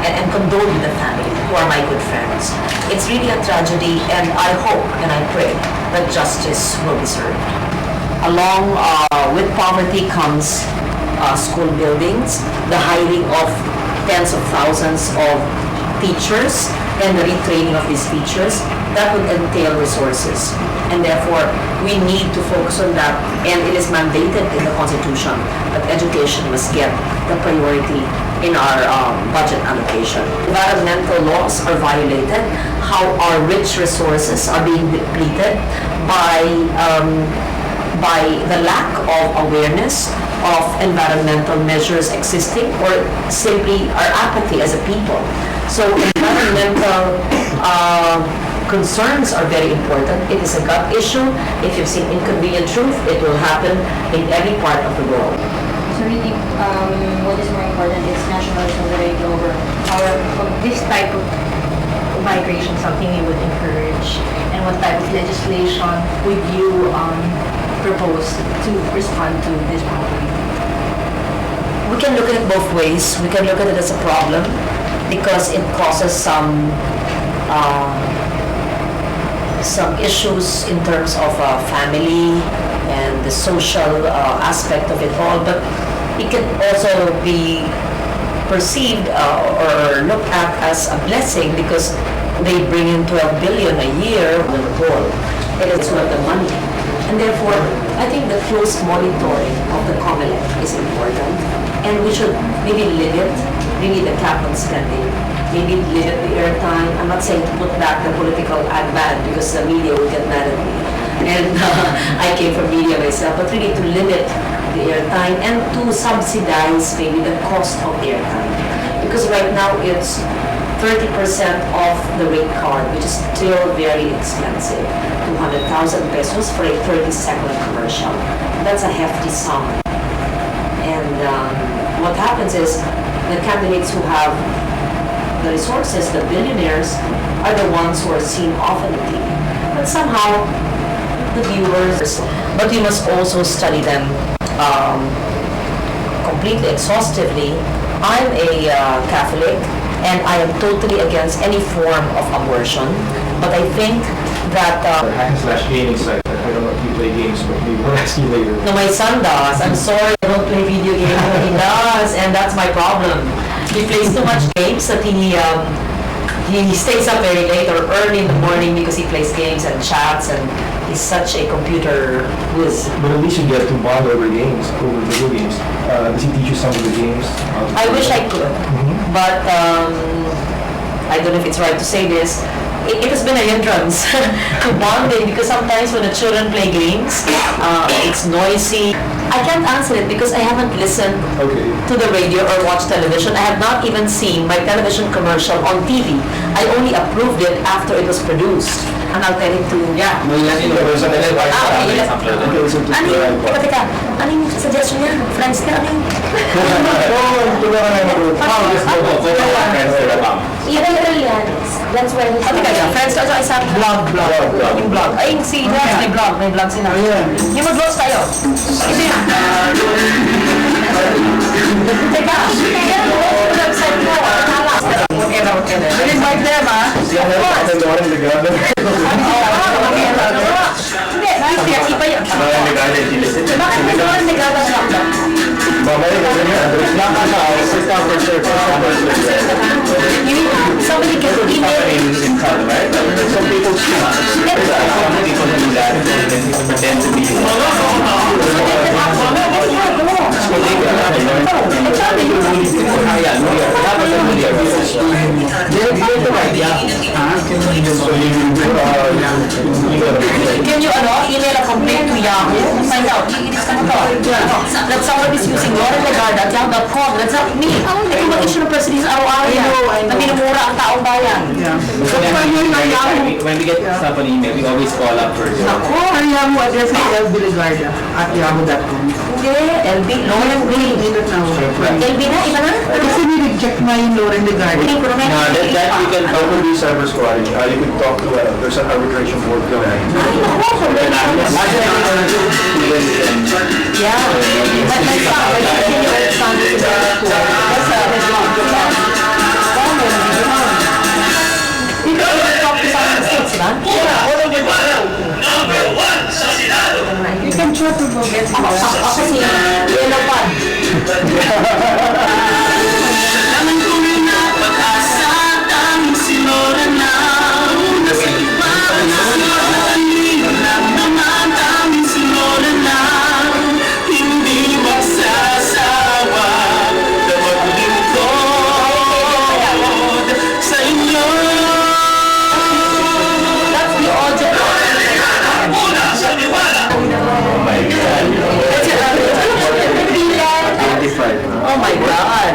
and condoled with the family, who are my good friends. It's really a tragedy, and I hope and I pray that justice will be served. Along with poverty comes school buildings, the hiring of tens of thousands of teachers, and the retraining of these teachers. That would entail resources, and therefore we need to focus on that, and it is mandated in the Constitution that education must get the priority in our budget allocation. Environmental laws are violated, how our rich resources are being depleted by the lack of awareness of environmental measures existing, or simply our apathy as a people. So environmental concerns are very important. It is a gut issue. If you've seen Inconvenient Truth, it will happen in every part of the world.
So really, what is more important is nationalism that over this type of migration, something you would encourage, and what type of legislation would you propose to respond to this problem?
We can look at it both ways. We can look at it as a problem because it causes some issues in terms of family and the social aspect of it all, but it can also be perceived or looked at as a blessing because they bring in 12 billion a year on the whole. It is worth the money. And therefore, I think the close monitoring of the COMELEC is important, and we should maybe limit the cap on spending, maybe limit the airtime. I'm not saying to put back the political ad ban because the media will get mad at me. And I came from media myself, but really to limit the airtime and to subsidize maybe the cost of airtime. Because right now it's 30% off the rate card, which is still very expensive. 200,000 pesos for a 30-second commercial. That's a hefty sum. And what happens is the candidates who have the resources, the billionaires, are the ones who are seen often on TV. But somehow, the viewers, but we must also study them completely, exhaustively. I'm a Catholic, and I am totally against any form of abortion, but I think that...
/gaming site. I don't know if you play games, but maybe we'll ask you later.
No, my son does. I'm sorry, I don't play video games, but he does, and that's my problem. He plays too much games that he stays up very late or early in the morning because he plays games and chats, and he's such a computer whiz.
But at least you get to bond over games, over video games. Does he teach you some of the games?
I wish I could, but I don't know if it's right to say this. it has been a hindrance to bonding because sometimes when the children play games, it's noisy. I can't answer it because I haven't listened to the radio or watched television. I have not even seen my television commercial on TV. I only approved it after it was produced. And I'll tell him to, yeah. Teka. Ano yung suggestion niya? Friends ka? Ano yung...
Irreal yan. That's where he's
Teka, friends ka? Isang vlog. Yung vlog. Ay, si Ross may vlog. May vlog sila. Yung mag-vlogs tayo. Ito yun. Teka. Kaya mo, website mo. Whatever. Invite them, ha? Hindi, iba yun. Bakit mo doon nagagawin lang? Somebody can email.
Some people do that and pretend to be.
Can you email a complaint to Yahoo? Find out. That someone is using Lauren Legarda at yahoo.com. That's not me. Eh kung mag-issue ng press release araw-araw yan, na minumura ang taong bayan.
When we get stuff on email, we always call up for
Ako, ang Yahoo address ni LB Legarda at yahoo.com.
Hindi, LB, Lauren Green. LB na, iba na?
Kasi ni-reject na yung Lauren Legarda.
Hindi ko naman.
That we can cover the cyber squatting. You can talk to, there's an arbitration board going on.
Yeah. But next time, when you can your son to the you can even talk to someone states, ba?
You can try to go get
Ako si Yellow Pad. Oh my God!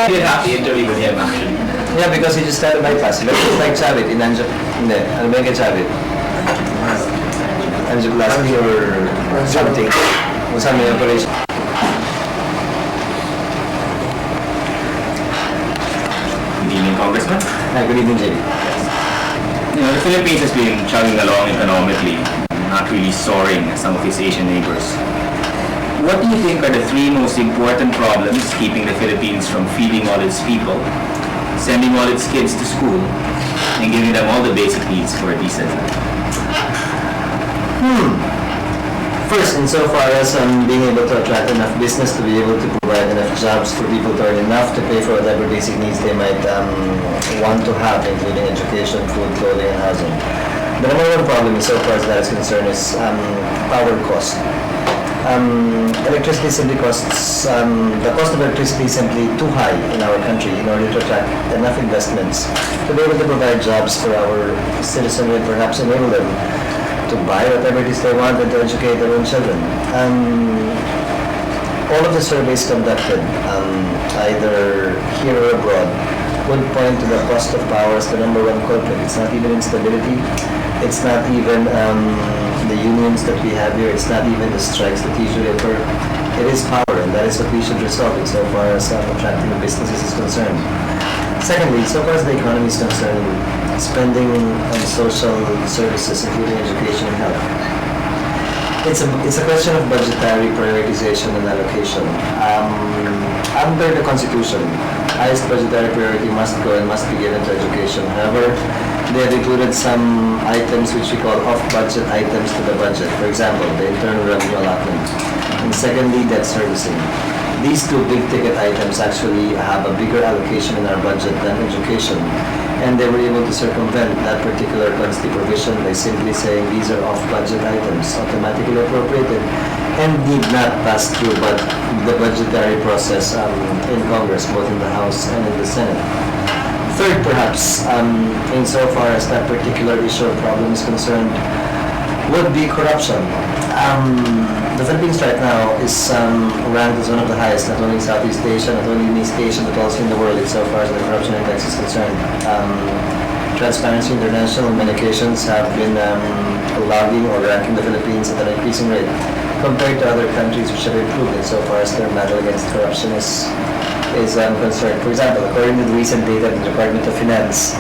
You have to interview with him actually.
Yeah, because he just started my class. Like Chavit in Anjab. Hindi, ano ba yung Chavit? Anjab last year or something. Kung saan may operation.
Good evening, Congressman.
Good evening, JB.
You know, the Philippines has been chugging along economically, not really soaring as some of its Asian neighbors. What do you think are the three most important problems keeping the Philippines from feeding all its people, sending all its kids to school, and giving them all the basic needs for a decent life?
First, insofar as being able to attract enough business to be able to provide enough jobs for people to earn enough to pay for whatever basic needs they might want to have, including education, food, clothing, and housing. The number one problem, insofar as that is concerned, is power cost. Electricity simply costs, the cost of electricity is simply too high in our country in order to attract enough investments to be able to provide jobs for our citizens and perhaps enable them to buy whatever it is they want and to educate their own children. All of the surveys conducted, either here or abroad, would point to the cost of power as the number one culprit. It's not even instability. It's not even the unions that we have here. It's not even the strikes that usually occur. It is power, and that is what we should resolve insofar as attracting the businesses is concerned. Secondly, so far as the economy is concerned, spending on social services, including education and health, it's a question of budgetary prioritization and allocation. Under the Constitution, highest budgetary priority must go and must be given to education. However, they have included some items which we call off-budget items to the budget. For example, the internal revenue allotment. And secondly, debt servicing.
these two big ticket items actually have a bigger allocation in our budget than education. And they were able to circumvent that particular constitutional provision by simply saying these are off-budget items, automatically appropriated, and need not pass through but the budgetary process in Congress, both in the House and in the Senate. Third, perhaps, insofar as that particular issue or problem is concerned, would be corruption. The Philippines right now is ranked as one of the highest, not only in Southeast Asia, not only in East Asia, but also in the world insofar as the corruption index is concerned. Transparency International on many occasions have been logging or ranking the Philippines at an increasing rate compared to other countries which have improved insofar as their battle against corruption is concerned. For example, according to the recent data of the Department of Finance,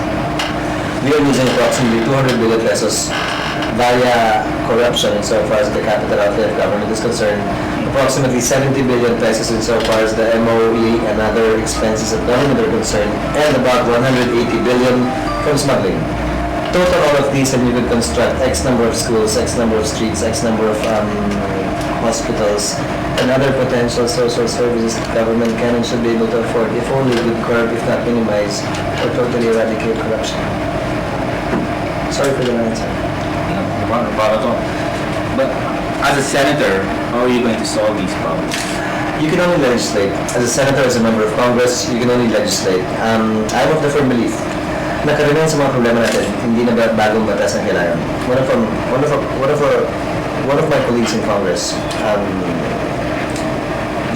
we are losing approximately 200 billion pesos via corruption insofar as the capital outlay of government is concerned, approximately 70 billion pesos insofar as the MOE and other expenses of government are concerned, and about 180 billion from smuggling. Total all of these, and you could construct X number of schools, X number of streets, X number of hospitals, and other potential social services the government can and should be able to afford if only would curb, if not minimize, or totally eradicate corruption. Sorry for the answer.
But as a senator, how are you going to solve these problems?
You can only legislate. As a senator, as a member of Congress, you can only legislate. I'm of the firm belief na karamihan sa mga problema natin, hindi na bagong batas ang kailangan. One of my colleagues in Congress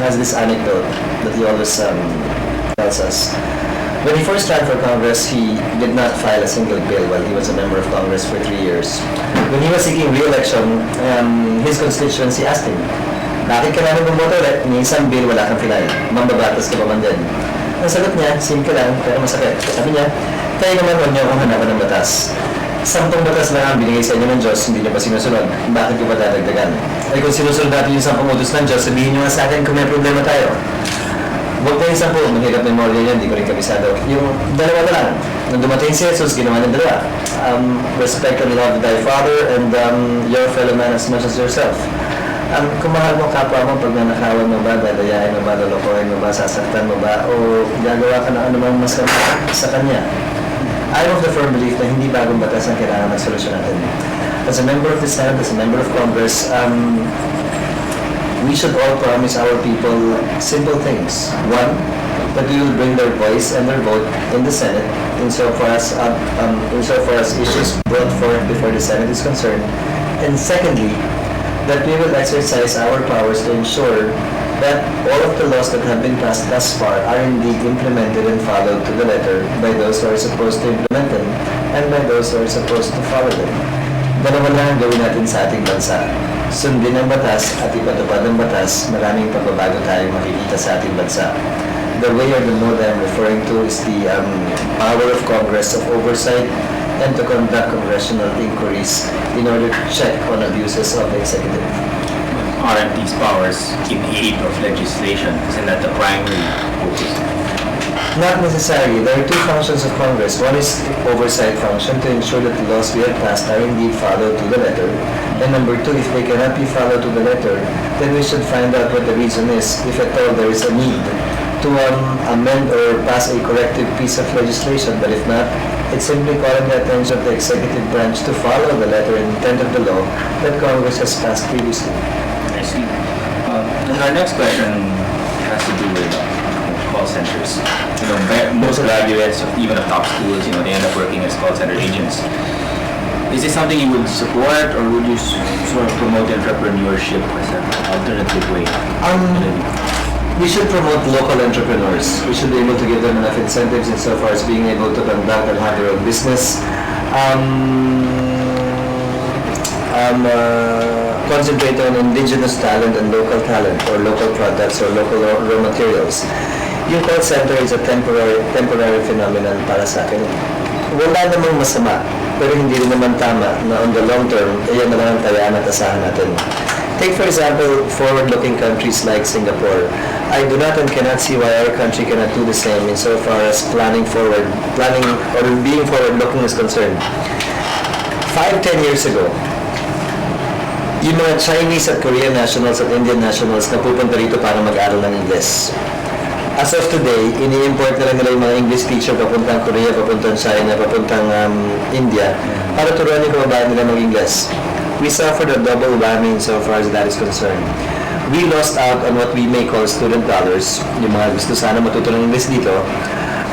has this anecdote that he always tells us. When he first ran for Congress, he did not file a single bill while he was a member of Congress for 3 years. When he was seeking re-election, his constituency asked him, bakit ka namin bumoto ulit? May isang bill, wala kang filayan. Mambabatas ka pa man din. Ang sagot niya, simple lang, pero masakit. Sabi niya, tayo naman huwag niyo akong hanapan ng batas. 10 batas lang ang binigay sa inyo ng Diyos, hindi niyo pa sinusunod. Bakit ko ba dadagdagan? Ay kung sinusunod natin yung 10 utos ng Diyos, sabihin niyo nga sa akin kung may problema tayo. Huwag na yung 10, maghirap na yung memorya niya, hindi ko rin kabisado. Yung dalawa na lang. Nung dumating si Jesus, ginawa ng dalawa. Respect and love thy father and your fellow man as much as yourself. Kung mahal mo kapwa mo, pag nanakawan mo ba, dadayain mo ba, lolokohin mo ba, sasaktan mo ba, o gagawa ka ng anumang masama sa kanya. I'm of the firm belief na hindi bagong batas ang kailangan ng solusyon natin. As a member of the Senate, as a member of Congress, we should all promise our people simple things. One, that we will bring their voice and their vote in the Senate insofar as issues brought forth before the Senate is concerned. And secondly, that we will exercise our powers to ensure that all of the laws that have been passed thus far are indeed implemented and followed to the letter by those who are supposed to implement them and by those who are supposed to follow them. Dalawa lang ang gawin natin sa ating bansa. Sundin ang batas at ipatupad ang batas, maraming pagbabago tayo makikita sa ating bansa. The way or the mode I'm referring to is the power of Congress of oversight and to conduct congressional inquiries in order to check on abuses of the executive.
Aren't these powers in aid of legislation? Isn't that the primary focus?
Not necessarily. There are two functions of Congress. One is oversight function to ensure that the laws we have passed are indeed followed to the letter. And number two, if they cannot be followed to the letter, then we should find out what the reason is, if at all there is a need to amend or pass a corrective piece of legislation. But if not, it's simply calling the attention of the executive branch to follow the letter and intent of the law that Congress has passed previously.
I see. Our next question has to do with call centers. Most graduates, even of top schools, they end up working as call center agents. Is this something you would support, or would you sort of promote entrepreneurship as an alternative way?
We should promote local entrepreneurs. We should be able to give them enough incentives insofar as being able to conduct and have their own business. Concentrate on indigenous talent and local talent, or local products, or local raw materials. Yung call center is a temporary phenomenon para sa akin. Wala namang masama, pero hindi rin naman tama na on the long term, yan na lang ang tayaan at asahan natin. Take for example, forward-looking countries like Singapore. I do not and cannot see why our country cannot do the same insofar as planning or being forward-looking is concerned. 5-10 years ago, yung mga Chinese at Korean nationals at Indian nationals na pupunta rito para mag-aral ng Ingles. As of today, ini-import na lang nila yung mga English teacher papuntang Korea, papuntang China, papuntang India para turuan yung kababayan nila mag-Ingles. We suffered a double whammy so far as that is concerned. We lost out on what we may call student dollars, yung mga gusto sana matuto ng English dito,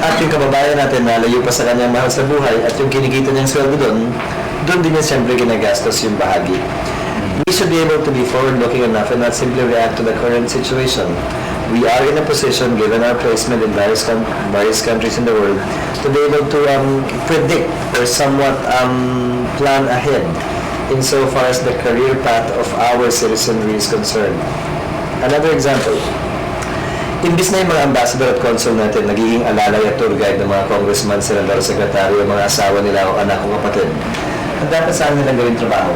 at yung kababayan natin na layo pa sa kanyang mahal sa buhay at yung kinikita niyang sweldo doon din niya siyempre ginagastos yung bahagi. We should be able to be forward-looking enough and not simply react to the current situation. We are in a position, given our placement in various countries in the world, to be able to predict or somewhat plan ahead insofar as the career path of our citizenry is concerned. Another example, imbis na yung mga ambassador at consul natin nagiging alalay at tour guide ng mga congressman, senador, sekretaryo, mga asawa nila o anak o kapatid, ang dapat saan nilang gawin trabaho.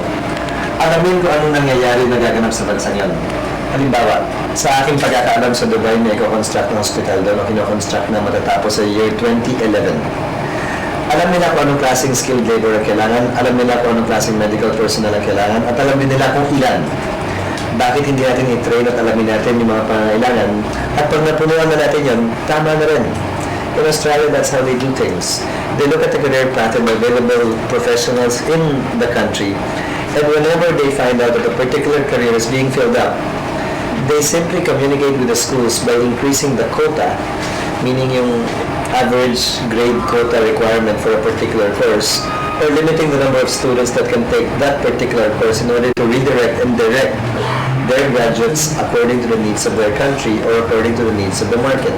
Alamin ko anong nangyayari na gaganap sa bansang yon. Halimbawa, sa aking pagkakaalam sa Dubai, may construct ng hospital doon o kino-construct na matatapos sa year 2011. Alam nila kung anong klaseng skilled labor ang kailangan, alam nila kung anong klaseng medical personnel ang kailangan, at alam nila kung ilan. Bakit hindi natin i-train at alamin natin yung mga pangangailangan, at pag napunuan na natin yun, tama na rin. In Australia, that's how they do things. They look at the career path of available professionals in the country, and whenever they find out that a particular career is being filled up, they simply communicate with the schools by increasing the quota, meaning yung average grade quota requirement for a particular course, or limiting the number of students that can take that particular course in order to redirect and direct their graduates according to the needs of their country or according to the needs of the market.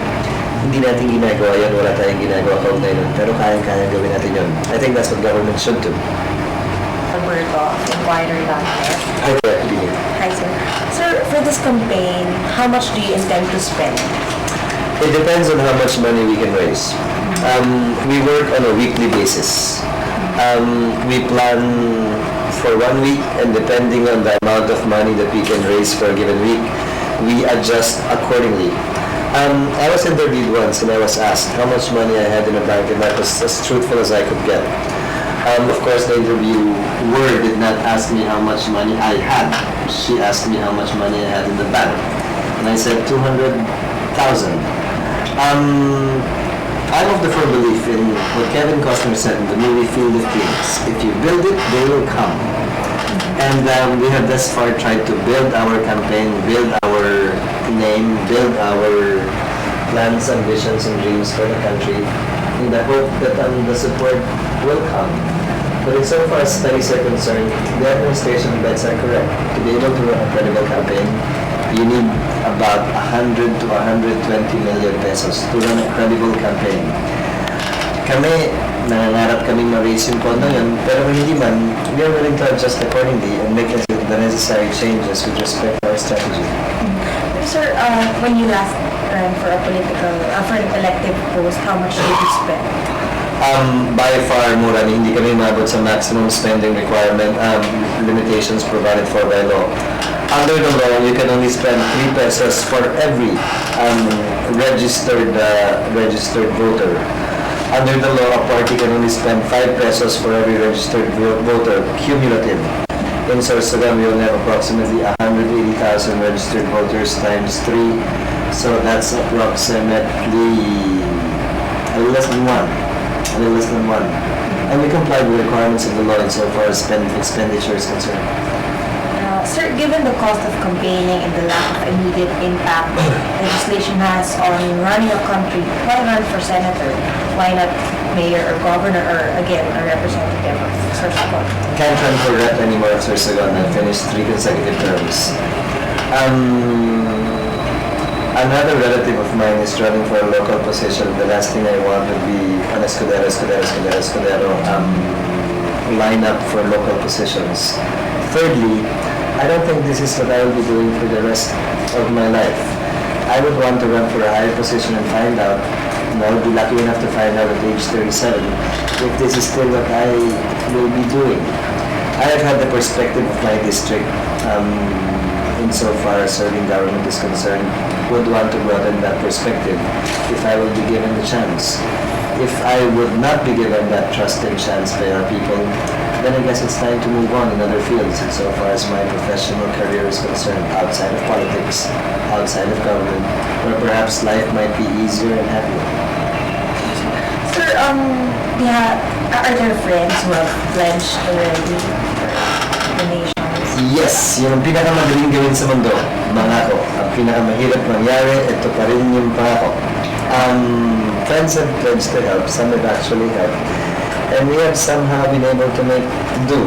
Hindi natin ginagawa yan, wala tayong ginagawa kaugnay nun, pero kaya-kaya gawin natin yun. I think that's what government should do.
Alberto, Inquirer.net.
Hi, Brett.
Hi, sir. Sir, for this campaign, how much do you intend to spend?
It depends on how much money we can raise. We work on a weekly basis. We plan for 1 week, and depending on the amount of money that we can raise for a given week, we adjust accordingly. I was interviewed once and I was asked how much money I had in the bank, and that was as truthful as I could get. Of course, the interviewer did not ask me how much money I had. She asked me how much money I had in the bank. And I said 200,000. I'm of the firm belief in what Kevin Costner said in the movie Field of Dreams. If you build it, they will come. And we have thus far tried to build our campaign, build our name, build our plans and visions and dreams for the country in the hope that the support will come. But insofar as studies are concerned, the administration bets are correct. To be able to run a credible campaign, you need about 100 to 120 million pesos to run a credible campaign. Kami, nangangarap kaming ma-raise yung pondo yun, pero kung hindi man, we are willing to adjust accordingly and make the necessary changes with respect to our strategy.
Sir, when you last ran for a for an elective post, how much did you spend?
By far, Murani, hindi kami mabot sa maximum spending requirement limitations provided for by law. Under the law, you can only spend 3 pesos for every registered voter. Under the law, a party can only spend 5 pesos for every registered voter, cumulative. In Sorsogon, we only have approximately 180,000 registered voters times 3. So that's approximately a little less than one. And we comply with the requirements of the law insofar as expenditure is concerned.
Sir, given the cost of campaigning and the lack of immediate impact legislation has on running a country, why run for senator? Why not mayor or governor or, again, a representative of Sorsogon?
Can't run for rep anymore of Sorsogon. I've finished 3 consecutive terms. Another relative of mine is running for a local position. The last thing I want would be an escudero line up for local positions. Thirdly, I don't think this is what I will be doing for the rest of my life. I would want to run for a higher position and find out, and I would be lucky enough to find out at age 37, if this is still what I will be doing. I have had the perspective of my district, insofar as serving government is concerned, would want to broaden that perspective if I will be given the chance. If I would not be given that trust and chance by our people, then I guess it's time to move on in other fields insofar as my professional career is concerned, outside of politics, outside of government, where perhaps life might be easier and happier.
Sir, yeah, are there friends who have pledged already for donations?
Yes, yung pinakamadaling gawin sa mundo, mangako. Ang pinakamahirap mangyari, ito pa rin yung pangako. Friends have pledged to help, some have actually helped. And we have somehow been able to make do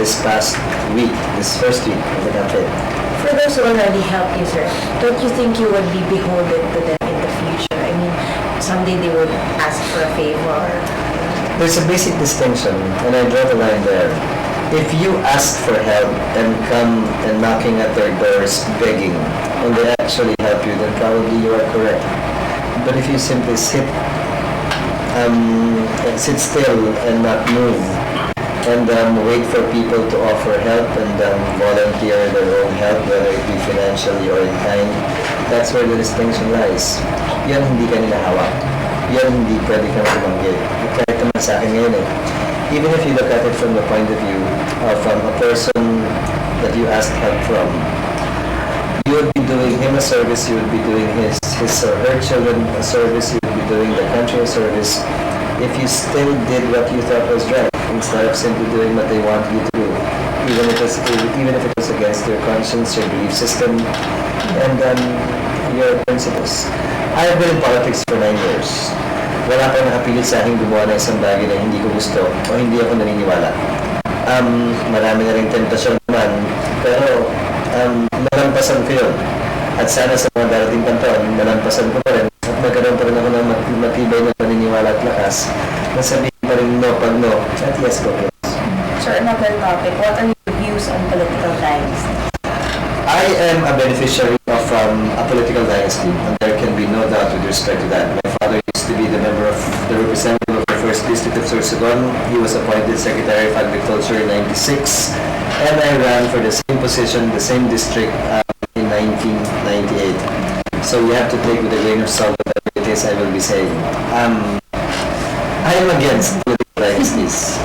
this past week, this first week of the campaign.
For those who already helped you, sir, don't you think you would be beholden to them in the future? I mean, someday they would ask for a favor.
There's a basic distinction, and I draw the line there. If you ask for help and come and knocking at their doors begging, and they actually help you, then probably you are correct. But if you simply sit still and not move, and wait for people to offer help and volunteer their own help, whether it be financially or in kind, that's where the distinction lies. Yan hindi ka nila hawak. Yan hindi pwede kang tumanggit. Kahit naman sa akin ngayon even if you look at it from the point of view of a person that you asked help from, you would be doing him a service, you would be doing his or her children a service, you would be doing the country a service, if you still did what you thought was right, instead of simply doing what they want you to do, even if it was against your conscience, your belief system, and your principles. I have been in politics for 9 years. Wala pa nakapilit sa akin gumawa ng isang bagay na hindi ko gusto o hindi ako naniniwala. Marami na rin tentasyon naman, pero nalampasan ko yun. At sana sa mga darating pantaon, nalampasan ko pa rin at magkaroon pa rin ako ng matibay na paniniwala at lakas na sabihin pa rin no pag no at yes pag yes.
Sir, another topic, what are your views on political dynasty?
I am a beneficiary of a political dynasty, and there can be no doubt with respect to that. My father used to be the member of the representative of the 1st District of Sorsogon. He was appointed Secretary of Agriculture in '96, and I ran for the same position, the same district in 1998. So you have to take with a grain of salt whatever it is I will be saying. I am against political dynasties.